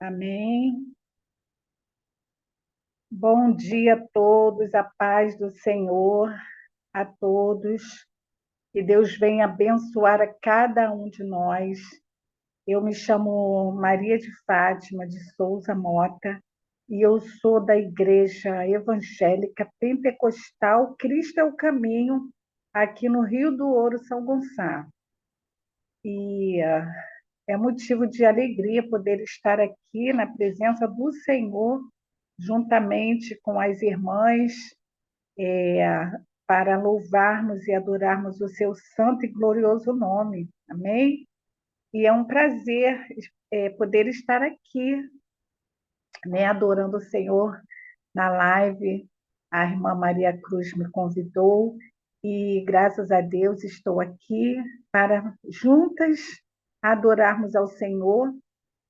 Amém. Bom dia a todos, a paz do Senhor a todos. Que Deus venha abençoar a cada um de nós. Eu me chamo Maria de Fátima de Souza Mota e eu sou da Igreja Evangélica Pentecostal Cristo é o Caminho, aqui no Rio do Ouro, São Gonçalo. E é motivo de alegria poder estar aqui na presença do Senhor, juntamente com as irmãs, para louvarmos e adorarmos o seu santo e glorioso nome. Amém? E é um prazer poder estar aqui, né, adorando o Senhor na live. A irmã Maria Cruz me convidou e, graças a Deus, estou aqui para juntas adorarmos ao Senhor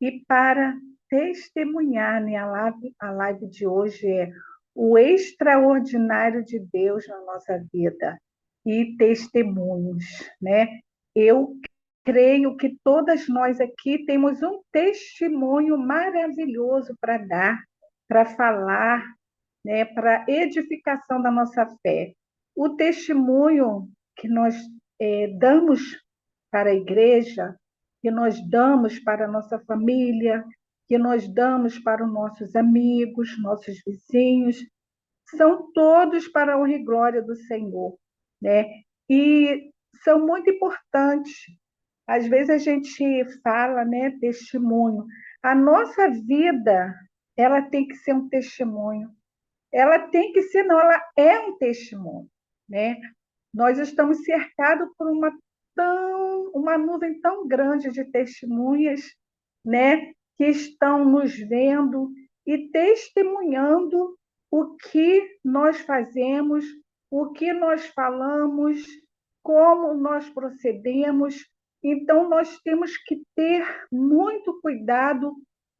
e para testemunhar, né? A live de hoje é o extraordinário de Deus na nossa vida e testemunhos, né? Eu creio que todas nós aqui temos um testemunho maravilhoso para dar, para falar, né? Para edificação da nossa fé. O testemunho que nós damos para a igreja, que nós damos para a nossa família, que nós damos para os nossos amigos, nossos vizinhos, são todos para a honra e glória do Senhor, né? E são muito importantes. Às vezes a gente fala, né, testemunho. A nossa vida, ela tem que ser um testemunho. Ela tem que ser, não, ela é um testemunho, né? Nós estamos cercados por uma nuvem tão grande de testemunhas, né, que estão nos vendo e testemunhando o que nós fazemos, o que nós falamos, como nós procedemos. Então, nós temos que ter muito cuidado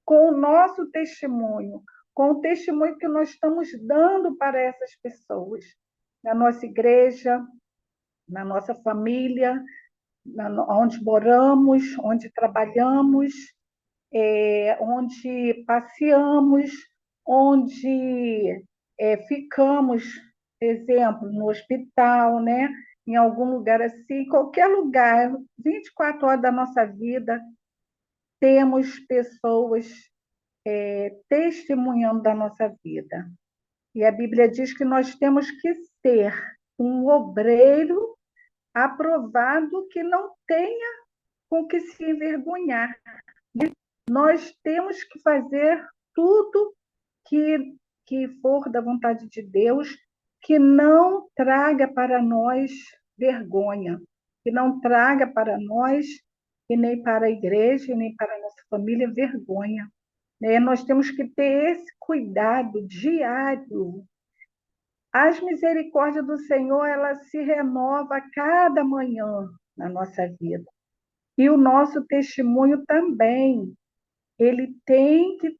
com o nosso testemunho, com o testemunho que nós estamos dando para essas pessoas, na nossa igreja, na nossa família, onde moramos, onde trabalhamos, onde passeamos, onde ficamos, exemplo, no hospital, né? Em algum lugar assim, qualquer lugar, 24 horas da nossa vida, temos pessoas testemunhando da nossa vida. E a Bíblia diz que nós temos que ser um obreiro aprovado que não tenha com que se envergonhar. Nós temos que fazer tudo que for da vontade de Deus, que não traga para nós vergonha, que não traga para nós, e nem para a igreja, e nem para a nossa família, vergonha. Nós temos que ter esse cuidado diário. As misericórdias do Senhor, ela se renova a cada manhã na nossa vida. E o nosso testemunho também, ele tem que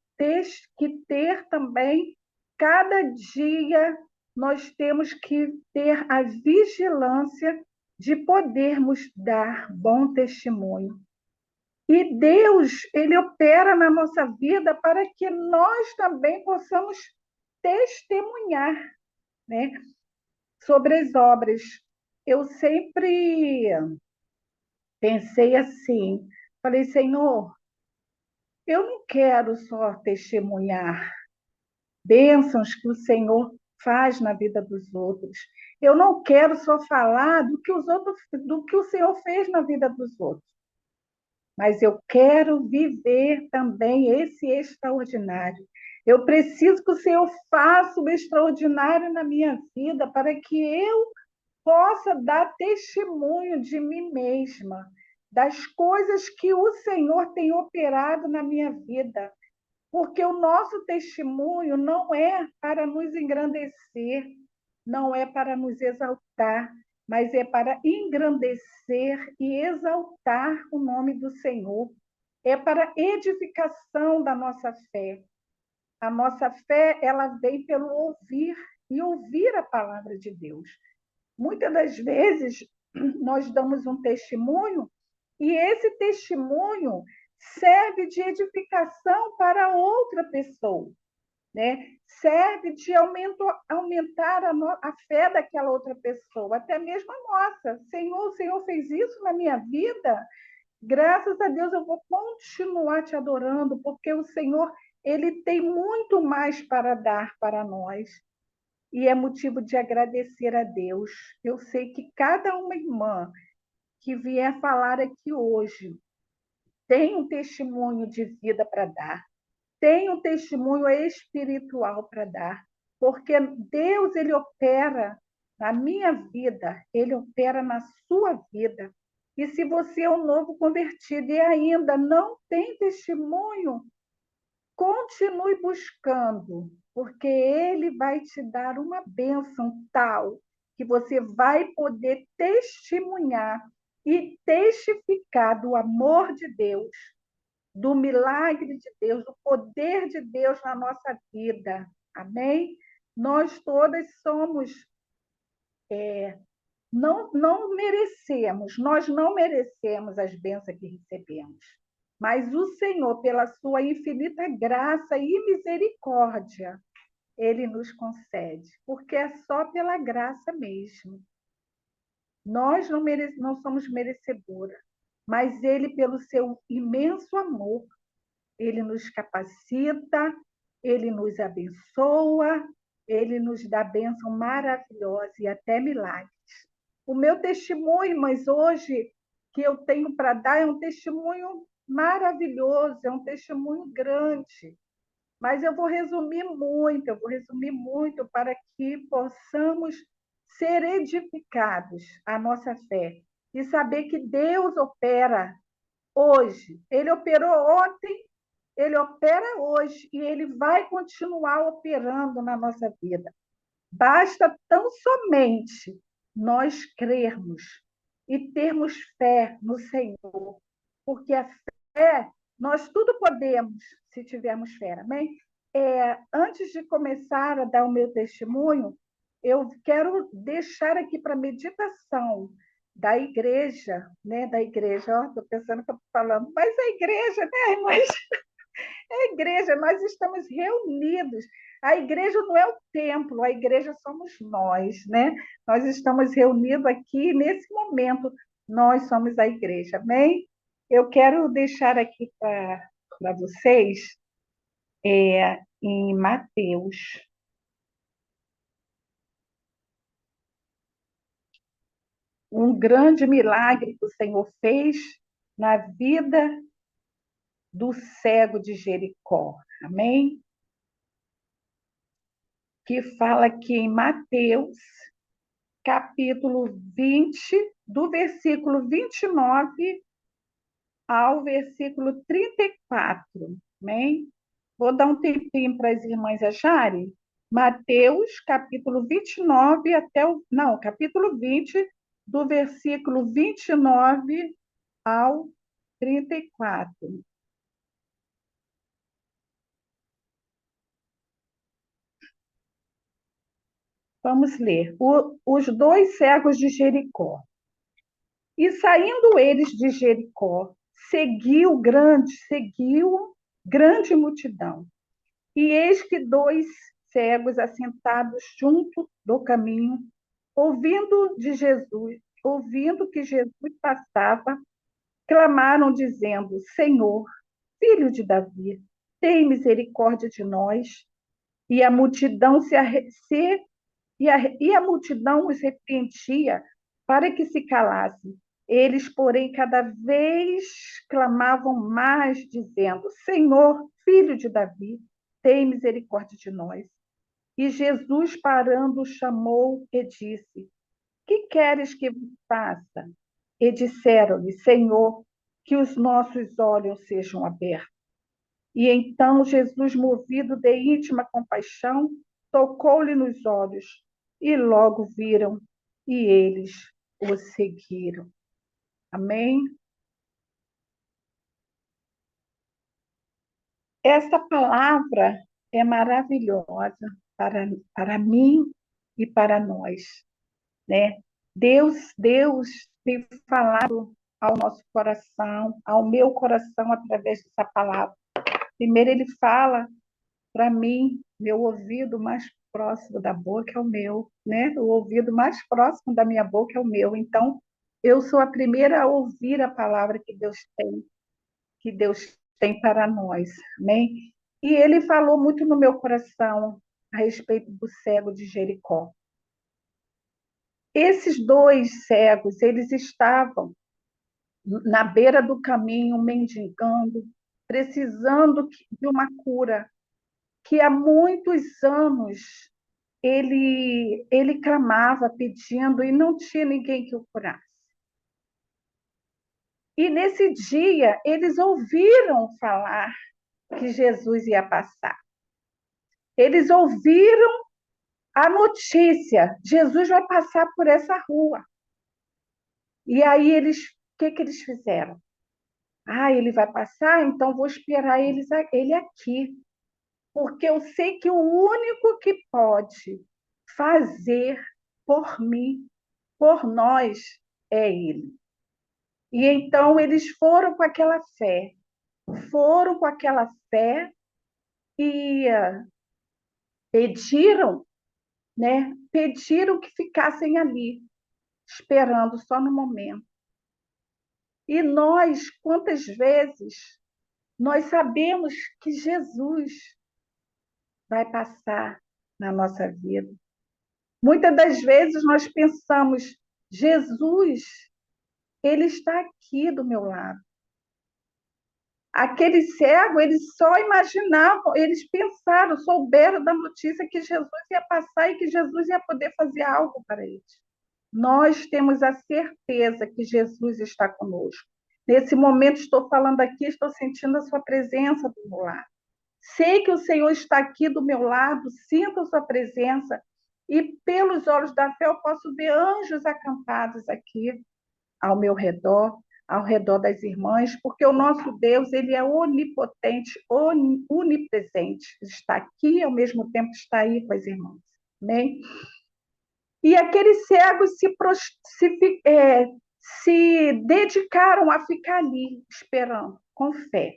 ter também, cada dia nós temos que ter a vigilância de podermos dar bom testemunho. E Deus, ele opera na nossa vida para que nós também possamos testemunhar, né, sobre as obras. Eu sempre pensei assim, falei, Senhor, eu não quero só testemunhar bênçãos que o Senhor faz na vida dos outros. Eu não quero só falar do que o Senhor fez na vida dos outros, mas eu quero viver também esse extraordinário. Eu preciso que o Senhor faça o extraordinário na minha vida para que eu possa dar testemunho de mim mesma, das coisas que o Senhor tem operado na minha vida. Porque o nosso testemunho não é para nos engrandecer, não é para nos exaltar, mas é para engrandecer e exaltar o nome do Senhor. É para edificação da nossa fé. A nossa fé, ela vem pelo ouvir e ouvir a palavra de Deus. Muitas das vezes, nós damos um testemunho e esse testemunho, serve de edificação para outra pessoa, né? Serve de aumentar a fé daquela outra pessoa, até mesmo a nossa. Senhor, o Senhor fez isso na minha vida, graças a Deus eu vou continuar te adorando, porque o Senhor, ele tem muito mais para dar para nós. E é motivo de agradecer a Deus. Eu sei que cada uma irmã que vier falar aqui hoje tem um testemunho de vida para dar, tem um testemunho espiritual para dar, porque Deus, ele opera na minha vida, ele opera na sua vida. E se você é um novo convertido e ainda não tem testemunho, continue buscando, porque ele vai te dar uma bênção tal que você vai poder testemunhar e testificar do amor de Deus, do milagre de Deus, do poder de Deus na nossa vida. Amém? Nós todas somos, nós não merecemos as bênçãos que recebemos. Mas o Senhor, pela sua infinita graça e misericórdia, ele nos concede, porque é só pela graça mesmo. Nós não somos merecedoras, mas ele, pelo seu imenso amor, ele nos capacita, ele nos abençoa, ele nos dá bênção maravilhosa e até milagres. O meu testemunho, mas hoje, que eu tenho para dar é um testemunho maravilhoso, é um testemunho grande. Mas eu vou resumir muito para que possamos ser edificados a nossa fé e saber que Deus opera hoje. Ele operou ontem, ele opera hoje e ele vai continuar operando na nossa vida. Basta tão somente nós crermos e termos fé no Senhor, porque a fé, nós tudo podemos se tivermos fé, amém? Antes de começar a dar o meu testemunho, eu quero deixar aqui para meditação da igreja, né? Da igreja, estou pensando que eu estou falando, mas a igreja, né, irmãs? A igreja, nós estamos reunidos. A igreja não é o templo, a igreja somos nós, né? Nós estamos reunidos aqui nesse momento, nós somos a igreja, amém? Eu quero deixar aqui para vocês, em Mateus, um grande milagre que o Senhor fez na vida do cego de Jericó, amém? Que fala aqui em Mateus, capítulo 20, do versículo 29 ao versículo 34. Amém? Vou dar um tempinho para as irmãs acharem. Mateus, capítulo 29 até o. Não, capítulo 20, do versículo 29 ao 34. Vamos ler. Os dois cegos de Jericó. E saindo eles de Jericó, seguiu grande multidão. E eis que dois cegos assentados junto do caminho, ouvindo que Jesus passava, clamaram dizendo: Senhor, filho de Davi, tem misericórdia de nós. E a multidão e a multidão os repreendia para que se calassem. Eles, porém, cada vez clamavam mais, dizendo: Senhor, filho de Davi, tem misericórdia de nós. E Jesus, parando, chamou e disse: Que queres que vos faça? E disseram-lhe: Senhor, que os nossos olhos sejam abertos. E então Jesus, movido de íntima compaixão, tocou-lhe nos olhos, e logo viram, e eles o seguiram. Amém? Essa palavra é maravilhosa para mim e para nós, né? Deus tem falado ao nosso coração, ao meu coração, através dessa palavra. Primeiro, ele fala para mim, meu ouvido mais próximo da boca é o meu, né? O ouvido mais próximo da minha boca é o meu. Então, eu sou a primeira a ouvir a palavra que Deus tem para nós, amém? E ele falou muito no meu coração a respeito do cego de Jericó. Esses dois cegos, eles estavam na beira do caminho, mendigando, precisando de uma cura, que há muitos anos ele clamava, pedindo, e não tinha ninguém que o curasse. E nesse dia, eles ouviram falar que Jesus ia passar. Eles ouviram a notícia, Jesus vai passar por essa rua. E aí o que eles fizeram? Ele vai passar, então vou esperar ele aqui, porque eu sei que o único que pode fazer por mim, por nós, é ele. E então eles foram com aquela fé e pediram, né? Pediram que ficassem ali, esperando só no momento. E nós, quantas vezes, nós sabemos que Jesus vai passar na nossa vida. Muitas das vezes nós pensamos, Jesus, ele está aqui do meu lado. Aquele cego, eles só imaginavam, eles pensaram, souberam da notícia que Jesus ia passar e que Jesus ia poder fazer algo para eles. Nós temos a certeza que Jesus está conosco. Nesse momento, estou falando aqui, estou sentindo a sua presença do meu lado. Sei que o Senhor está aqui do meu lado, sinto a sua presença, e pelos olhos da fé eu posso ver anjos acampados aqui ao meu redor, ao redor das irmãs, porque o nosso Deus, ele é onipotente, onipresente, está aqui e ao mesmo tempo está aí com as irmãs. Amém? E aqueles cegos se dedicaram a ficar ali, esperando, com fé.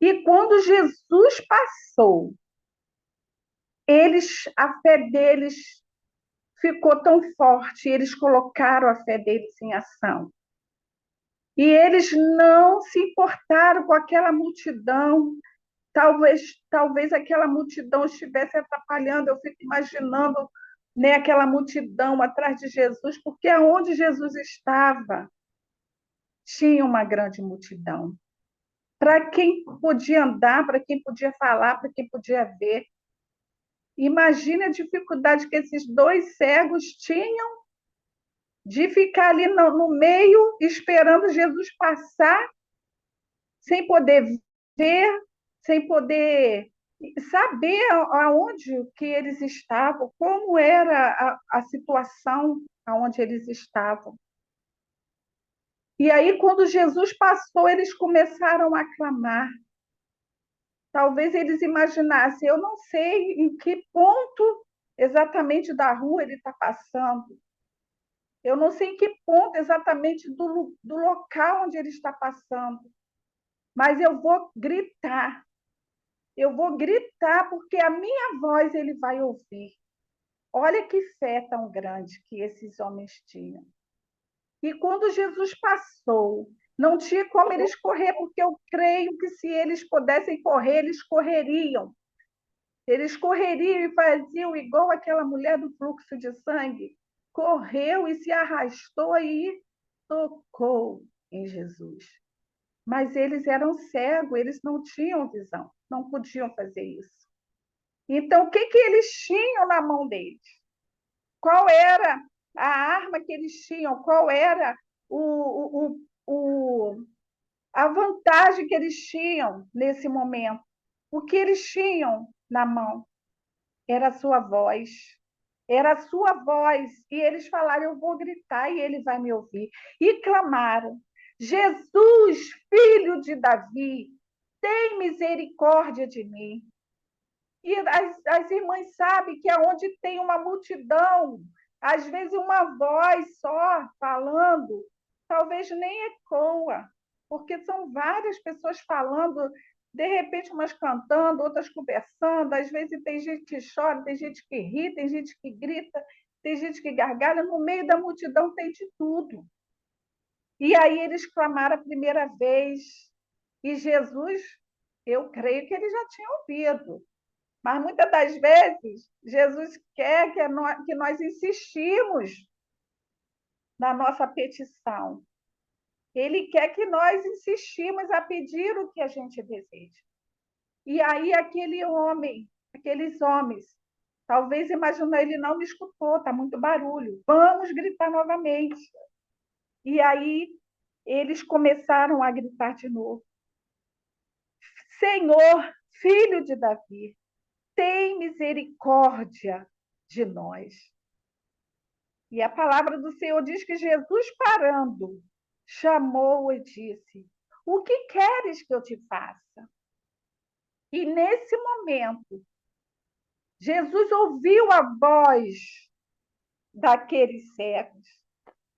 E quando Jesus passou, a fé deles ficou tão forte, eles colocaram a fé deles em ação. E eles não se importaram com aquela multidão. Talvez aquela multidão estivesse atrapalhando. Eu fico imaginando, né, aquela multidão atrás de Jesus, porque aonde Jesus estava, tinha uma grande multidão. Para quem podia andar, para quem podia falar, para quem podia ver. Imagine a dificuldade que esses dois cegos tinham de ficar ali no meio, esperando Jesus passar, sem poder ver, sem poder saber aonde que eles estavam, como era a situação aonde eles estavam. E aí, quando Jesus passou, eles começaram a clamar. Talvez eles imaginassem, eu não sei em que ponto exatamente da rua ele está passando. Eu não sei em que ponto exatamente do local onde ele está passando. Mas eu vou gritar. Eu vou gritar porque a minha voz ele vai ouvir. Olha que fé tão grande que esses homens tinham. E quando Jesus passou, não tinha como eles correr, porque eu creio que se eles pudessem correr, eles correriam. Eles correriam e faziam igual aquela mulher do fluxo de sangue. Correu e se arrastou e tocou em Jesus. Mas eles eram cegos, eles não tinham visão, não podiam fazer isso. Então, o que eles tinham na mão deles? Qual era a arma que eles tinham? Qual era a vantagem que eles tinham nesse momento? O que eles tinham na mão? Era a sua voz. Era a sua voz. E eles falaram, eu vou gritar e ele vai me ouvir. E clamaram, Jesus, filho de Davi, tem misericórdia de mim. E as irmãs sabem que aonde tem uma multidão, às vezes uma voz só falando, talvez nem ecoa, porque são várias pessoas falando, de repente umas cantando, outras conversando, às vezes tem gente que chora, tem gente que ri, tem gente que grita, tem gente que gargalha, no meio da multidão tem de tudo. E aí eles clamaram a primeira vez, e Jesus, eu creio que ele já tinha ouvido, mas muitas das vezes Jesus quer que nós insistimos na nossa petição. Ele quer que nós insistimos a pedir o que a gente deseja. E aí aqueles homens, talvez imaginou, ele não me escutou, está muito barulho, vamos gritar novamente. E aí eles começaram a gritar de novo. Senhor, filho de Davi, tem misericórdia de nós. E a palavra do Senhor diz que Jesus, parando, chamou e disse: o que queres que eu te faça? E nesse momento, Jesus ouviu a voz daqueles cegos.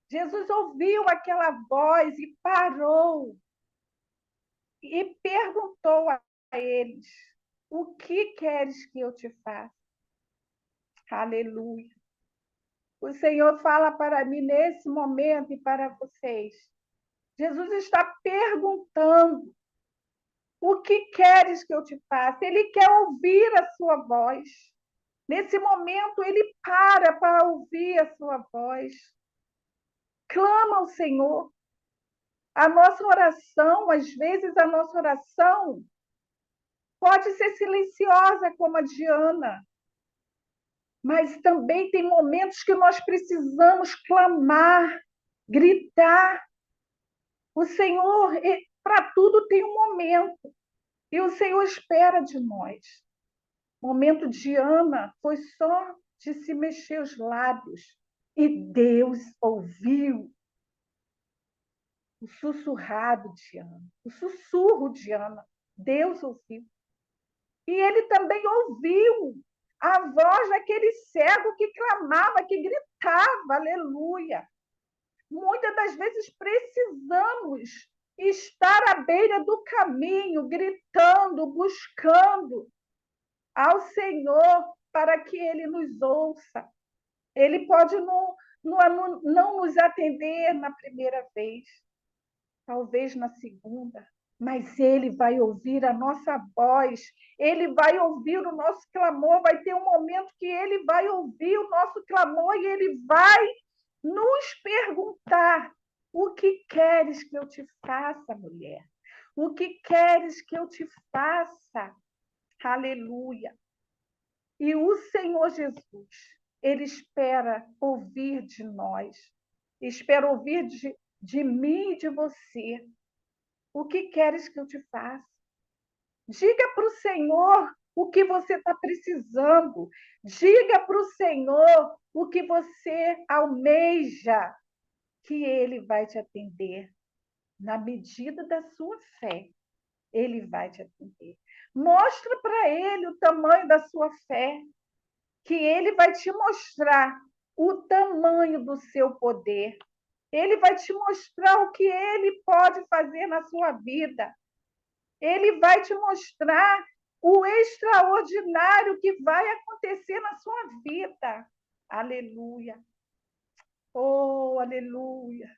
Jesus ouviu aquela voz e parou e perguntou a eles: o que queres que eu te faça? Aleluia. O Senhor fala para mim nesse momento e para vocês. Jesus está perguntando: o que queres que eu te faça? Ele quer ouvir a sua voz. Nesse momento, ele para ouvir a sua voz. Clama ao Senhor. A nossa oração, às vezes, a nossa oração pode ser silenciosa, como a de Ana, mas também tem momentos que nós precisamos clamar, gritar. O Senhor, para tudo tem um momento, e o Senhor espera de nós. O momento de Ana foi só de se mexer os lábios, e Deus ouviu o sussurrado de Ana, o sussurro de Ana. Deus ouviu. E ele também ouviu a voz daquele cego que clamava, que gritava, aleluia. Muitas das vezes precisamos estar à beira do caminho, gritando, buscando ao Senhor para que ele nos ouça. Ele pode não nos atender na primeira vez, talvez na segunda, mas ele vai ouvir a nossa voz, ele vai ouvir o nosso clamor, vai ter um momento que ele vai ouvir o nosso clamor e ele vai nos perguntar: o que queres que eu te faça, mulher? O que queres que eu te faça? Aleluia. E o Senhor Jesus, ele espera ouvir de nós, espera ouvir de mim e de você. O que queres que eu te faça? Diga para o Senhor o que você está precisando. Diga para o Senhor o que você almeja, que Ele vai te atender. Na medida da sua fé, Ele vai te atender. Mostra para Ele o tamanho da sua fé, que Ele vai te mostrar o tamanho do seu poder. Ele vai te mostrar o que Ele pode fazer na sua vida. Ele vai te mostrar o extraordinário que vai acontecer na sua vida. Aleluia. Oh, aleluia.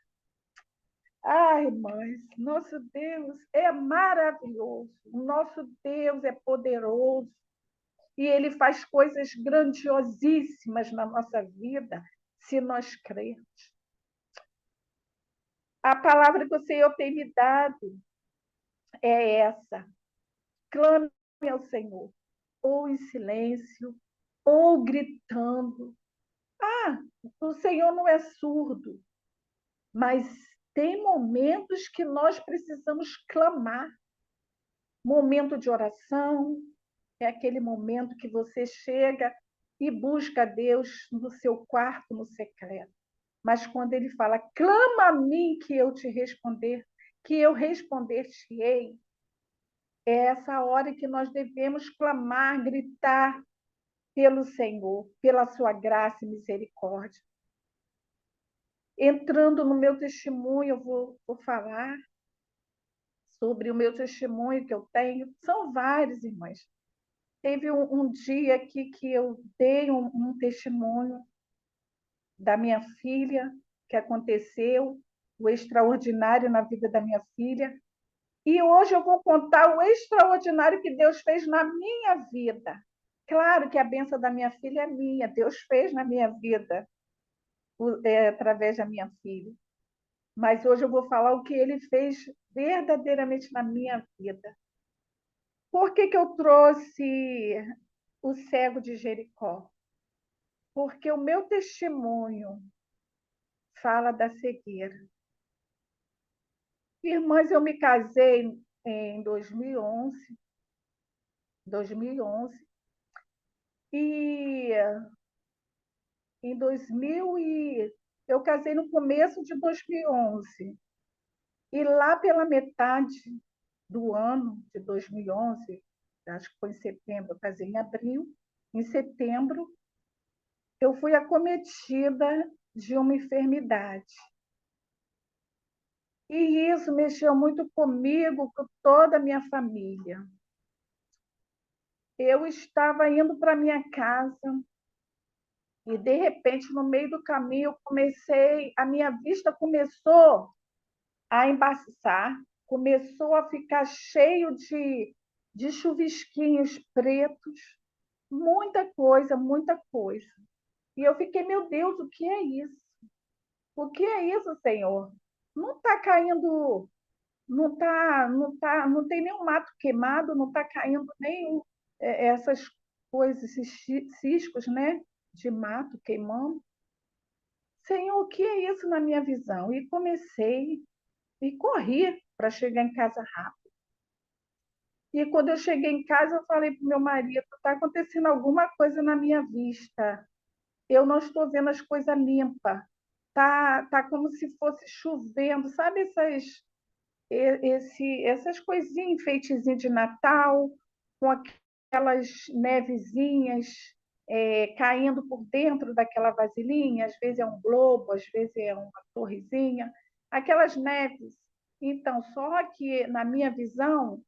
Ai, irmãs, nosso Deus é maravilhoso. O nosso Deus é poderoso. E ele faz coisas grandiosíssimas na nossa vida, se nós crermos. A palavra que o Senhor tem me dado é essa: clame ao Senhor, ou em silêncio, ou gritando. O Senhor não é surdo, mas tem momentos que nós precisamos clamar. Momento de oração é aquele momento que você chega e busca a Deus no seu quarto, no secreto. Mas quando ele fala: clama a mim que eu te responder, que eu responder-te-ei, é essa hora que nós devemos clamar, gritar pelo Senhor, pela sua graça e misericórdia. entrando no meu testemunho, eu vou falar sobre o meu testemunho que eu tenho. São vários, irmãs. Teve um dia aqui que eu dei um testemunho da minha filha, que aconteceu, o extraordinário na vida da minha filha. E hoje eu vou contar o extraordinário que Deus fez na minha vida. Claro que a bênção da minha filha é minha, Deus fez na minha vida, através da minha filha. Mas hoje eu vou falar o que ele fez verdadeiramente na minha vida. Por que eu trouxe o cego de Jericó? Porque o meu testemunho fala da cegueira. Irmãs, eu me casei em 2011, e em 2000 eu casei no começo de 2011. E lá pela metade do ano de 2011, acho que foi em setembro, eu casei em abril, em setembro, eu fui acometida de uma enfermidade. E isso mexeu muito comigo, com toda a minha família. Eu estava indo para minha casa e, de repente, no meio do caminho, a minha vista começou a embaçar, começou a ficar cheio de chuvisquinhos pretos, muita coisa, muita coisa. E eu fiquei, meu Deus, o que é isso? O que é isso, Senhor? Não está caindo, não tem nenhum mato queimado, não está caindo nem essas coisas, esses ciscos, né, de mato queimando. Senhor, o que é isso na minha visão? E comecei e corri para chegar em casa rápido. E quando eu cheguei em casa, eu falei para o meu marido: está acontecendo alguma coisa na minha vista. Eu não estou vendo as coisas limpas. Tá como se fosse chovendo, sabe essas coisinhas, enfeitezinho de Natal, com aquelas nevezinhas caindo por dentro daquela vasilhinha, às vezes é um globo, às vezes é uma torrezinha, aquelas neves. Então, só que na minha visão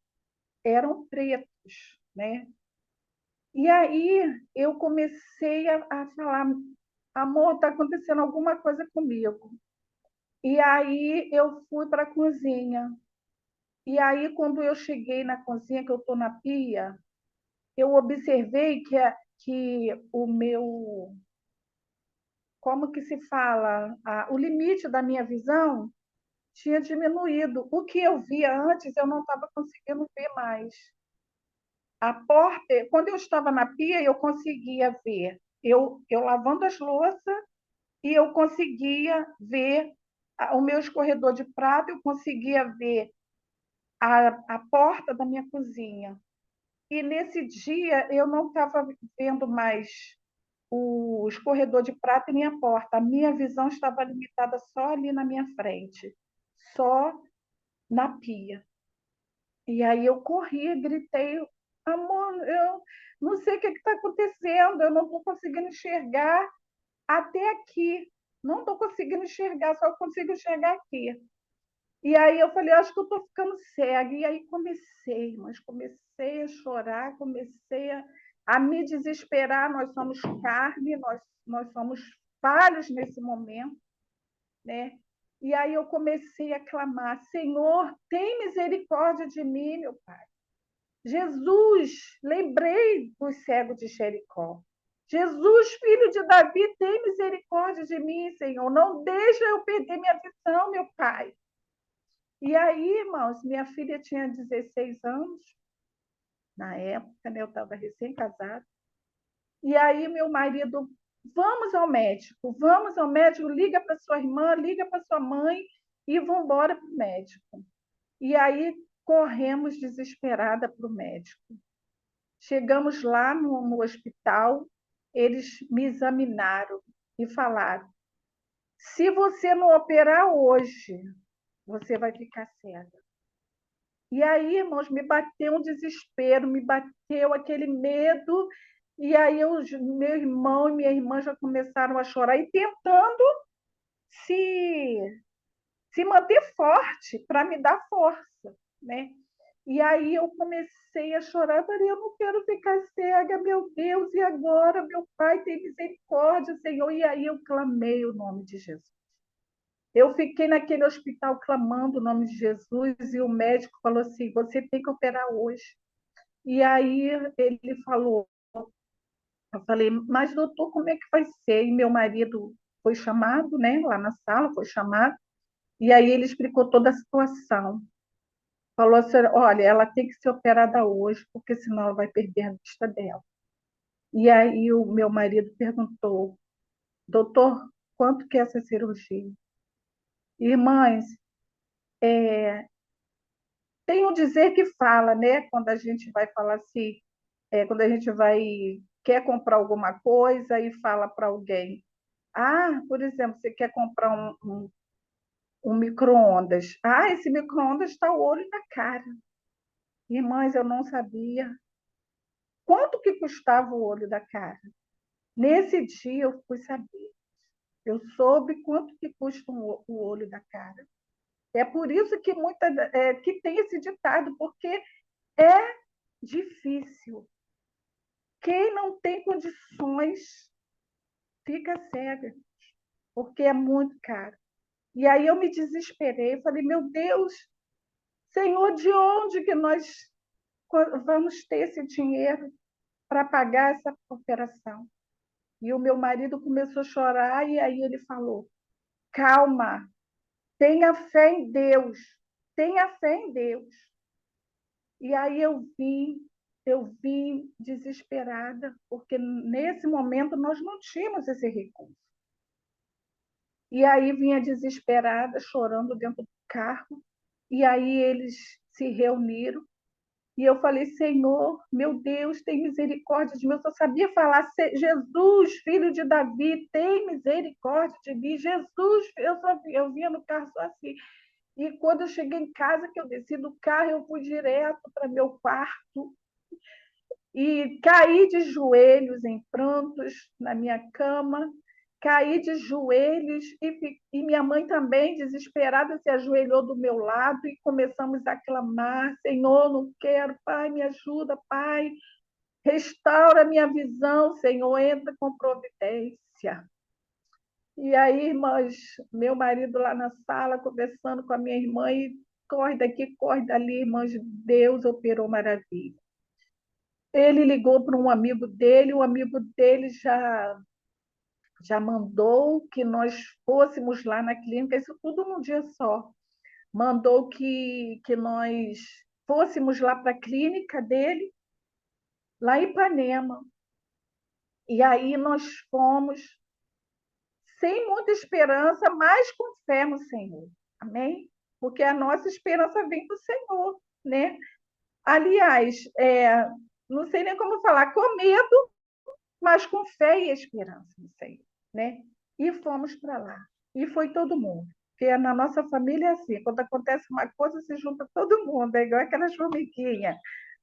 eram pretos, né? E aí eu comecei a falar: amor, está acontecendo alguma coisa comigo. E aí eu fui para a cozinha. E aí, quando eu cheguei na cozinha, que eu estou na pia, eu observei que o meu, como que se fala, o limite da minha visão tinha diminuído. O que eu via antes, eu não estava conseguindo ver mais. A porta, quando eu estava na pia, eu conseguia ver eu lavando as louças, e eu conseguia ver o meu escorredor de prato, eu conseguia ver a porta da minha cozinha. E nesse dia eu não estava vendo mais o escorredor de prata e nem a porta. A minha visão estava limitada só ali na minha frente, só na pia. E aí eu corri, gritei: amor, eu não sei o que está acontecendo, eu não estou conseguindo enxergar até aqui. Não estou conseguindo enxergar, só consigo enxergar aqui. E aí eu falei: acho que eu estou ficando cega. E aí comecei a chorar, comecei a me desesperar. Nós somos carne, nós somos falhos nesse momento, né? E aí eu comecei a clamar: Senhor, tem misericórdia de mim, meu Pai. Jesus, lembrei do cego de Jericó. Jesus, filho de Davi, tem misericórdia de mim, Senhor. Não deixa eu perder minha visão, meu Pai. E aí, irmãos, minha filha tinha 16 anos, na época, né? Eu estava recém-casada. E aí, meu marido: vamos ao médico, liga para sua irmã, liga para sua mãe e vamos embora para o médico. E aí, corremos desesperada para o médico. Chegamos lá no hospital, eles me examinaram e falaram: se você não operar hoje, você vai ficar cega. E aí, irmãos, me bateu um desespero, me bateu aquele medo, e aí meu irmão e minha irmã já começaram a chorar e tentando se, se manter forte para me dar força, né? E aí eu comecei a chorar, falei, eu não quero ficar cega, meu Deus, e agora, meu Pai, tem misericórdia, Senhor. E aí eu clamei o nome de Jesus. Eu fiquei naquele hospital clamando o nome de Jesus e o médico falou assim, você tem que operar hoje. E aí ele falou, eu falei, mas doutor, como é que vai ser? E meu marido foi chamado, né, lá na sala, foi chamado, e aí ele explicou toda a situação. Falou assim, olha, ela tem que ser operada hoje, porque senão ela vai perder a vista dela. E aí o meu marido perguntou, doutor, quanto que é essa cirurgia? Irmãs, tem um dizer que fala, né, quando a gente vai falar assim, quando a gente quer comprar alguma coisa e fala para alguém, por exemplo, você quer comprar um micro-ondas. Esse micro-ondas está o olho da cara. Irmãs, eu não sabia quanto que custava o olho da cara. Nesse dia eu fui saber. Eu soube quanto que custa o olho da cara. É por isso que que tem esse ditado, porque é difícil. Quem não tem condições fica cega, porque é muito caro. E aí eu me desesperei, falei, meu Deus, Senhor, de onde que nós vamos ter esse dinheiro para pagar essa operação? E o meu marido começou a chorar, e aí ele falou, calma, tenha fé em Deus, tenha fé em Deus. E aí eu vim desesperada, porque nesse momento nós não tínhamos esse recurso. E aí vinha desesperada, chorando dentro do carro, e aí eles se reuniram, e eu falei, Senhor, meu Deus, tem misericórdia de mim. Eu só sabia falar, Jesus, filho de Davi, tem misericórdia de mim. Jesus, eu vinha no carro só assim. E quando eu cheguei em casa, que eu desci do carro, eu fui direto para meu quarto e caí de joelhos em prantos na minha cama, caí de joelhos e minha mãe também, desesperada, se ajoelhou do meu lado e começamos a clamar, Senhor, não quero, Pai, me ajuda, Pai, restaura minha visão, Senhor, entra com providência. E aí, irmãs, meu marido lá na sala, conversando com a minha irmã, e corre daqui, corre dali, irmãs, Deus operou maravilha. Ele ligou para um amigo dele, o amigo dele já mandou que nós fôssemos lá na clínica, isso tudo num dia só. Mandou que nós fôssemos lá para a clínica dele, lá em Ipanema. E aí nós fomos, sem muita esperança, mas com fé no Senhor. Amém? Porque a nossa esperança vem do Senhor, né? Aliás, não sei nem como falar, com medo, mas com fé e esperança no Senhor, né? E fomos para lá. E foi todo mundo. Porque na nossa família é assim, quando acontece uma coisa, se junta todo mundo, é igual aquelas formiguinhas.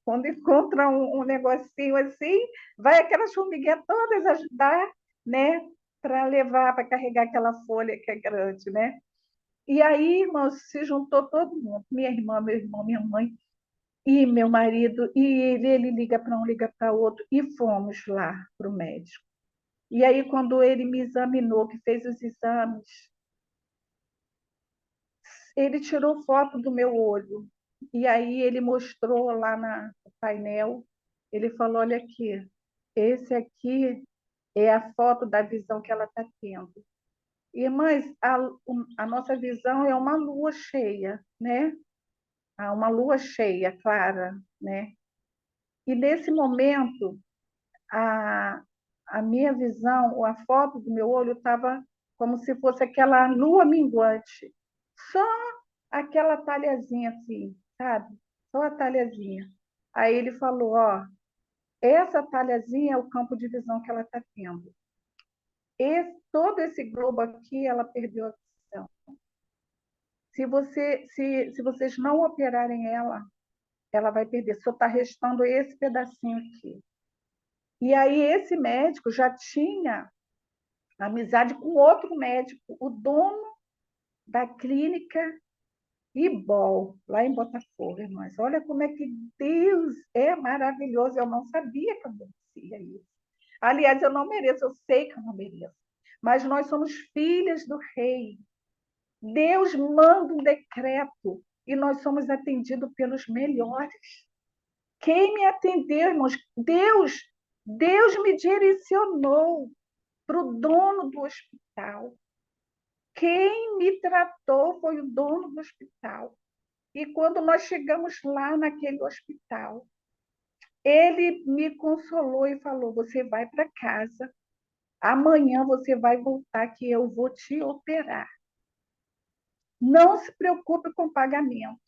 Quando encontra um negocinho assim, vai aquelas formiguinhas todas ajudar, né? Para levar, para carregar aquela folha que é grande, né? E aí, irmãos, se juntou todo mundo, minha irmã, meu irmão, minha mãe, e meu marido, e ele liga para um, liga para outro, e fomos lá para o médico. E aí, quando ele me examinou, que fez os exames, ele tirou foto do meu olho. E aí ele mostrou lá no painel, ele falou, olha aqui, esse aqui é a foto da visão que ela está tendo. Irmãs, a nossa visão é uma lua cheia, né? Uma lua cheia, clara, né? E nesse momento, a, a minha visão, a foto do meu olho estava como se fosse aquela lua minguante. Só aquela talhazinha assim, sabe? Só a talhazinha. Aí ele falou, ó, essa talhazinha é o campo de visão que ela está tendo. Todo esse globo aqui, ela perdeu a visão. Se vocês não operarem ela vai perder. Só está restando esse pedacinho aqui. E aí esse médico já tinha amizade com outro médico, o dono da clínica Ibol, lá em Botafogo, irmãs. Olha como é que Deus é maravilhoso. Eu não sabia que eu merecia isso. Aliás, eu não mereço, eu sei que eu não mereço. Mas nós somos filhas do rei. Deus manda um decreto e nós somos atendidos pelos melhores. Quem me atendeu, irmãos? Deus me direcionou para o dono do hospital. Quem me tratou foi o dono do hospital. E quando nós chegamos lá naquele hospital, ele me consolou e falou: você vai para casa, amanhã você vai voltar que eu vou te operar. Não se preocupe com o pagamento.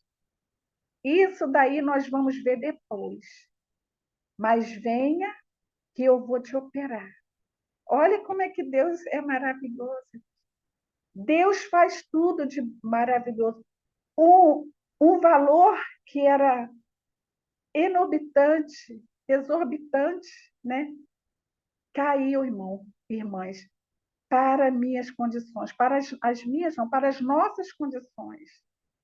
Isso daí nós vamos ver depois. Mas venha que eu vou te operar. Olha como é que Deus é maravilhoso. Deus faz tudo de maravilhoso. Um valor que era exorbitante, né? Caiu, irmãs, para minhas condições, para as minhas, não, para as nossas condições.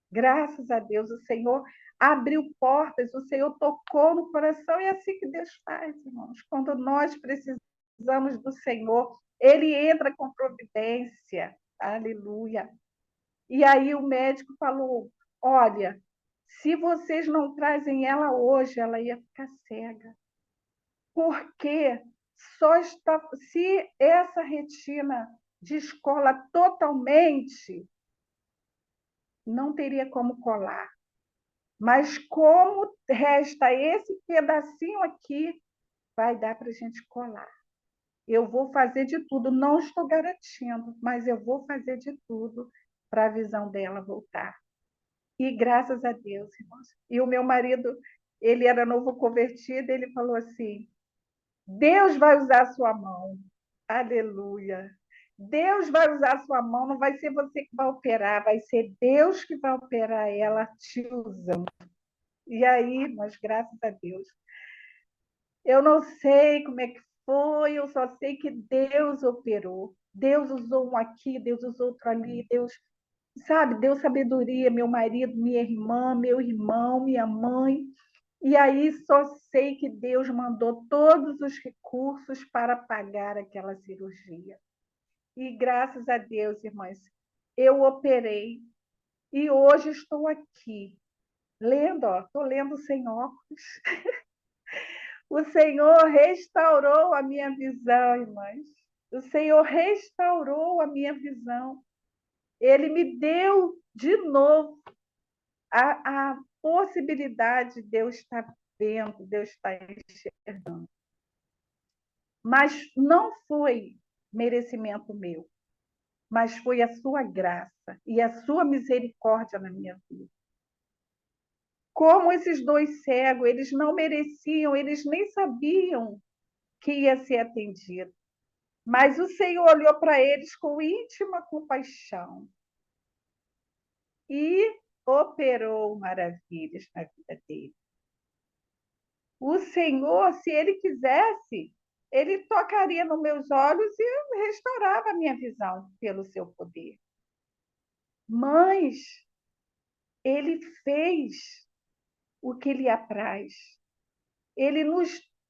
Graças a Deus, o Senhor abriu portas, o Senhor tocou no coração, e é assim que Deus faz, irmãos. Quando nós precisamos do Senhor, Ele entra com providência. Aleluia. E aí o médico falou: olha, se vocês não trazem ela hoje, ela ia ficar cega. Porque se essa retina descola totalmente, não teria como colar. Mas como resta esse pedacinho aqui, vai dar para a gente colar. Eu vou fazer de tudo, não estou garantindo, mas eu vou fazer de tudo para a visão dela voltar. E graças a Deus, irmãos. E o meu marido, ele era novo convertido, ele falou assim: Deus vai usar a sua mão. Aleluia. Deus vai usar a sua mão, não vai ser você que vai operar, vai ser Deus que vai operar ela te usando. E aí, mas graças a Deus. Eu não sei como é que foi, eu só sei que Deus operou. Deus usou um aqui, Deus usou outro ali, Deus, sabe, deu sabedoria, meu marido, minha irmã, meu irmão, minha mãe. E aí só sei que Deus mandou todos os recursos para pagar aquela cirurgia. E graças a Deus, irmãs, eu operei e hoje estou aqui lendo, estou lendo sem óculos. O Senhor restaurou a minha visão, irmãs. O Senhor restaurou a minha visão. Ele me deu de novo a possibilidade de eu estar vendo, de eu estar enxergando. Mas não foi merecimento meu, mas foi a sua graça e a sua misericórdia na minha vida. Como esses dois cegos, eles não mereciam, eles nem sabiam que ia ser atendido. Mas o Senhor olhou para eles com íntima compaixão e operou maravilhas na vida deles. O Senhor, se Ele quisesse, Ele tocaria nos meus olhos e restaurava a minha visão pelo seu poder. Mas Ele fez o que lhe apraz. Ele nos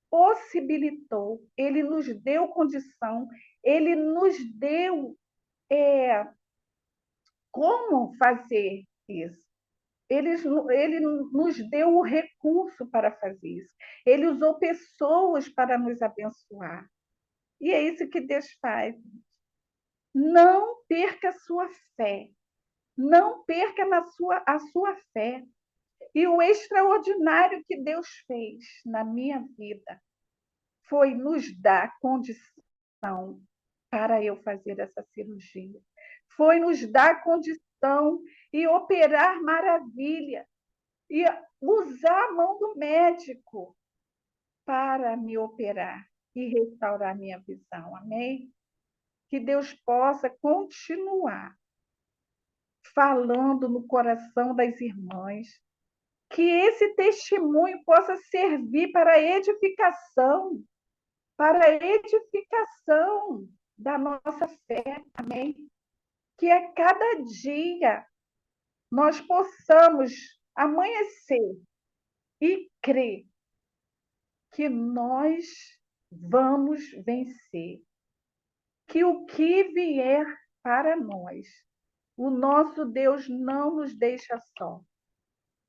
possibilitou, Ele nos deu condição, Ele nos deu como fazer isso. Ele nos deu o recurso para fazer isso. Ele usou pessoas para nos abençoar. E é isso que Deus faz. Não perca a sua fé. Não perca a sua fé. E o extraordinário que Deus fez na minha vida foi nos dar condição para eu fazer essa cirurgia. Foi nos dar condição e operar maravilha. E usar a mão do médico para me operar e restaurar minha visão. Amém? Que Deus possa continuar falando no coração das irmãs, que esse testemunho possa servir para edificação, da nossa fé, amém? Que a cada dia nós possamos amanhecer e crer que nós vamos vencer, que o que vier para nós, o nosso Deus não nos deixa só.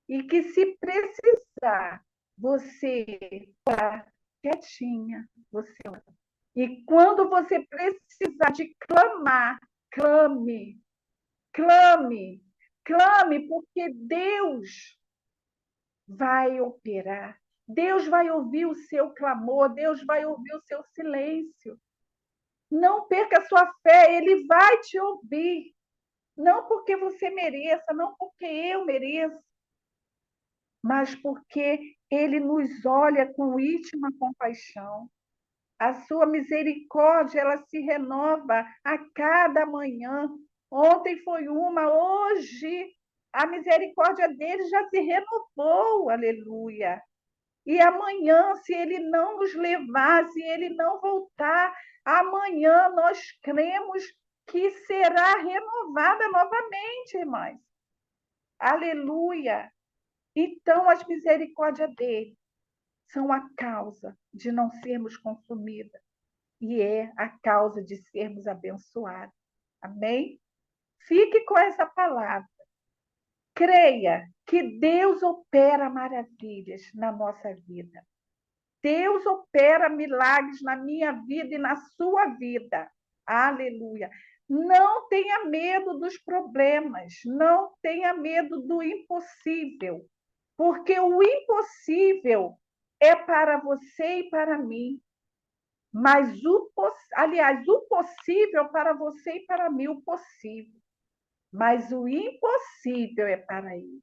E que se precisar, você está quietinha, você ora. E quando você precisar de clamar, clame, clame, clame, porque Deus vai operar. Deus vai ouvir o seu clamor, Deus vai ouvir o seu silêncio. Não perca a sua fé, Ele vai te ouvir. Não porque você mereça, não porque eu mereço, mas porque Ele nos olha com íntima compaixão. A sua misericórdia, ela se renova a cada manhã. Ontem foi uma, hoje a misericórdia dele já se renovou, aleluia. E amanhã, se ele não nos levar, se ele não voltar, amanhã nós cremos que será renovada novamente, irmãs. Aleluia. Então, as misericórdias dele são a causa de não sermos consumidas e é a causa de sermos abençoados. Amém? Fique com essa palavra. Creia que Deus opera maravilhas na nossa vida. Deus opera milagres na minha vida e na sua vida. Aleluia. Não tenha medo dos problemas, não tenha medo do impossível, porque o impossível é para você e para mim. Mas aliás, o possível para você e para mim, o possível. Mas o impossível é para ele.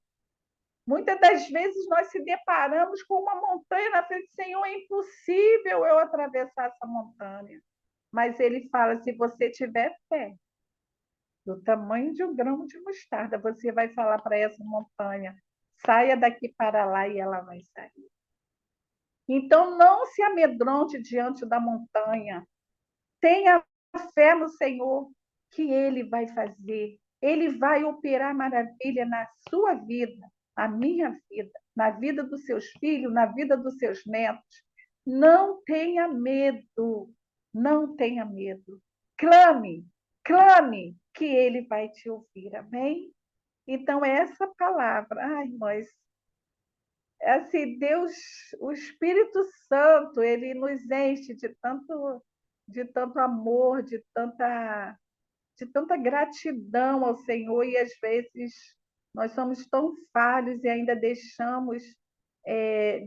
Muitas das vezes nós se deparamos com uma montanha na frente, Senhor, é impossível eu atravessar essa montanha. Mas ele fala, se você tiver fé, do tamanho de um grão de mostarda, você vai falar para essa montanha, saia daqui para lá e ela vai sair. Então, não se amedronte diante da montanha. Tenha fé no Senhor, que Ele vai fazer. Ele vai operar maravilha na sua vida, na minha vida, na vida dos seus filhos, na vida dos seus netos. Não tenha medo, não tenha medo. Clame, clame, que Ele vai te ouvir. Amém? Então, essa palavra, ai, irmãs, assim, Deus, o Espírito Santo, ele nos enche de tanto amor, de tanta gratidão ao Senhor, e às vezes nós somos tão falhos e ainda deixamos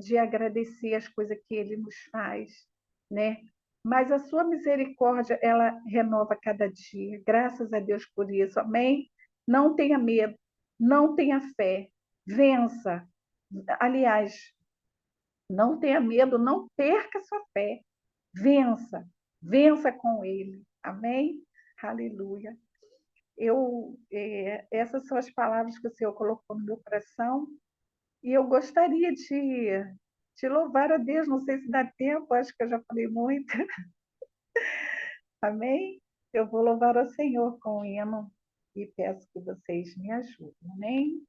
de agradecer as coisas que Ele nos faz, né? Mas a sua misericórdia, ela renova cada dia. Graças a Deus por isso. Amém? Não tenha medo, não tenha fé, vença. Aliás, não tenha medo, não perca sua fé. Vença, vença com Ele. Amém? Aleluia. Essas são as palavras que o Senhor colocou no meu coração e eu gostaria de louvar a Deus. Não sei se dá tempo, acho que eu já falei muito. Amém? Eu vou louvar ao Senhor com o hino e peço que vocês me ajudem. Amém?